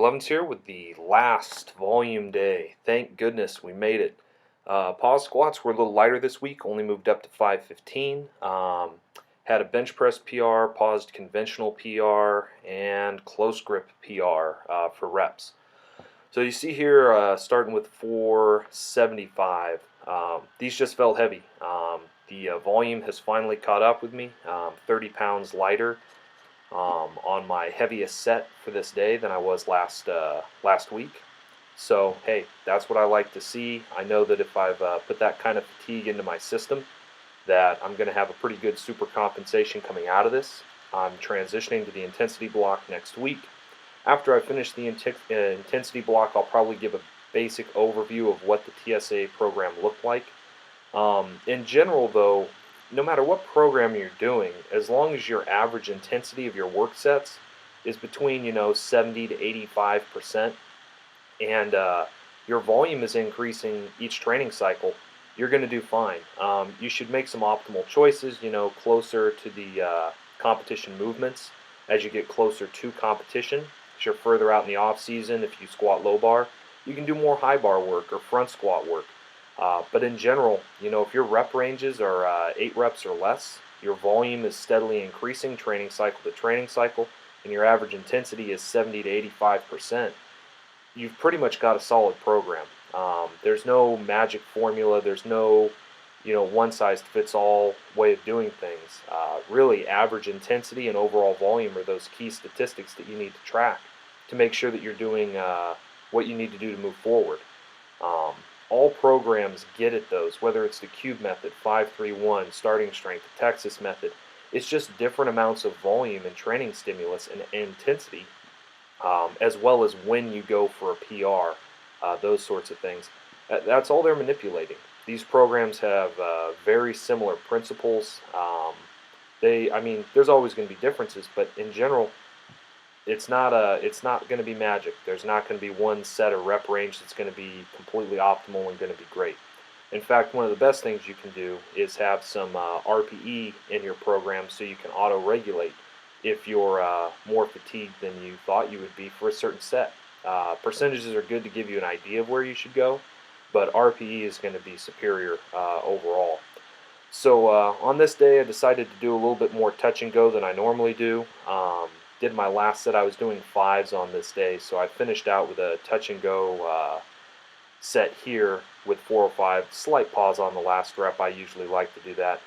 Lovins here with the last volume day. Thank goodness we made it. Pause squats were a little lighter this week, only moved up to 515. Had a bench press PR, paused conventional PR, and close grip PR for reps. So you see here, starting with 475. These just felt heavy. The volume has finally caught up with me, 30 pounds lighter on my heaviest set for this day than I was last week. So hey, that's what I like to see. I know that if I've put that kind of fatigue into my system, that I'm going to have a pretty good super compensation coming out of this. I'm transitioning to the intensity block next week. After I finish the intensity block, I'll probably give a basic overview of what the TSA program looked like. In general, though, no matter what program you're doing, as long as your average intensity of your work sets is between 70 to 85%, and your volume is increasing each training cycle, you're going to do fine. You should make some optimal choices, closer to the competition movements as you get closer to competition. As you're further out in the off season, if you squat low bar, you can do more high bar work or front squat work. But in general, if your rep ranges are 8 reps or less, your volume is steadily increasing training cycle to training cycle, and your average intensity is 70 to 85%, you've pretty much got a solid program. There's no magic formula. There's no, one-size-fits-all way of doing things. Really, average intensity and overall volume are those key statistics that you need to track to make sure that you're doing what you need to do to move forward. All programs get at those, whether it's the cube method, 5-3-1, starting strength, the Texas method. It's just different amounts of volume and training stimulus and intensity, as well as when you go for a PR, those sorts of things. That's all they're manipulating. These programs have very similar principles. There's always going to be differences, but in general, it's not going to be magic. There's not going to be one set or rep range that's going to be completely optimal and going to be great. In fact, one of the best things you can do is have some RPE in your program so you can auto-regulate if you're more fatigued than you thought you would be for a certain set. Percentages are good to give you an idea of where you should go, but RPE is going to be superior overall. So on this day, I decided to do a little bit more touch and go than I normally do. Did my last set. I was doing 5s on this day, so I finished out with a touch and go set here with 405. Slight pause on the last rep. I usually like to do that.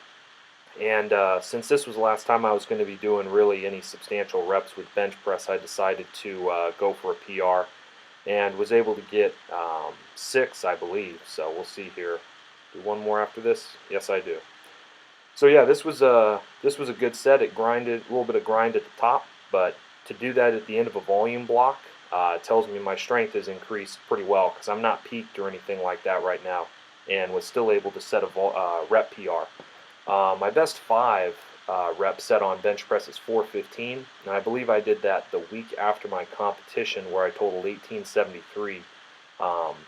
And since this was the last time I was going to be doing really any substantial reps with bench press, I decided to go for a PR and was able to get 6, I believe. So we'll see here. Do one more after this? Yes, I do. So yeah, this was a good set. It grinded a little bit of grind at the top, but to do that at the end of a volume block, it tells me my strength has increased pretty well because I'm not peaked or anything like that right now, and was still able to set a rep PR. My best 5 rep set on bench press is 415, and I believe I did that the week after my competition where I totaled 1873.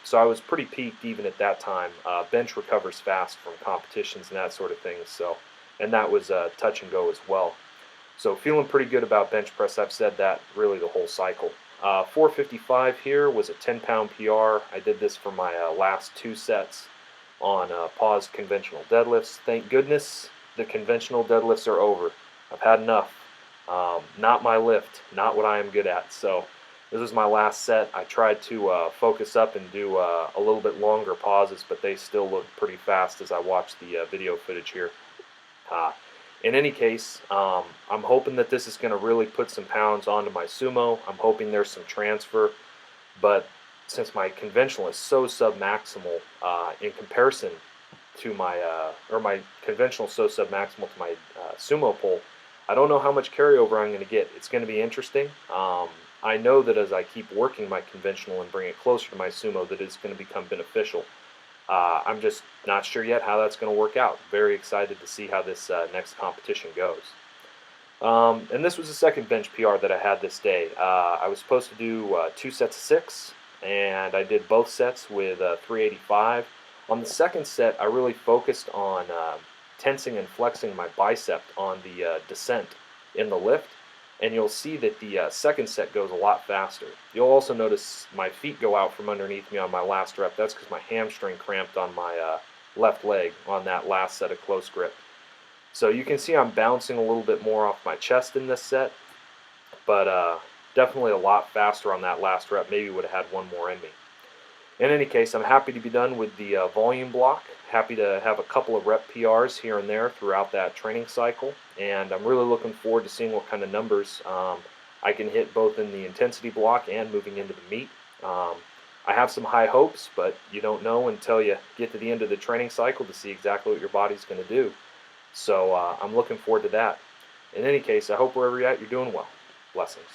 So I was pretty peaked even at that time. Bench recovers fast from competitions and that sort of thing, and that was touch and go as well. So feeling pretty good about bench press. I've said that really the whole cycle. 455 here was a 10-pound PR. I did this for my last 2 sets on paused conventional deadlifts. Thank goodness the conventional deadlifts are over. I've had enough. Not my lift, not what I am good at. So this was my last set. I tried to focus up and do a little bit longer pauses, but they still looked pretty fast as I watched the video footage here. In any case, I'm hoping that this is going to really put some pounds onto my sumo. I'm hoping there's some transfer, but since my conventional is so submaximal in comparison to my conventional is so submaximal to my sumo pull, I don't know how much carryover I'm going to get. It's going to be interesting. I know that as I keep working my conventional and bring it closer to my sumo, that it's going to become beneficial. I'm just not sure yet how that's going to work out. Very excited to see how this next competition goes. And this was the second bench PR that I had this day. I was supposed to do 2 sets of 6, and I did both sets with 385. On the second set, I really focused on tensing and flexing my bicep on the descent in the lift. and you'll see that the second set goes a lot faster. You'll also notice my feet go out from underneath me on my last rep. That's because my hamstring cramped on my left leg on that last set of close grip. So you can see I'm bouncing a little bit more off my chest in this set, but definitely a lot faster on that last rep. Maybe would have had one more in me. In any case, I'm happy to be done with the volume block. Happy to have a couple of rep PRs here and there throughout that training cycle, and I'm really looking forward to seeing what kind of numbers I can hit both in the intensity block and moving into the meet. I have some high hopes, but you don't know until you get to the end of the training cycle to see exactly what your body's going to do. So I'm looking forward to that. In any case, I hope wherever you're at, you're doing well. Blessings.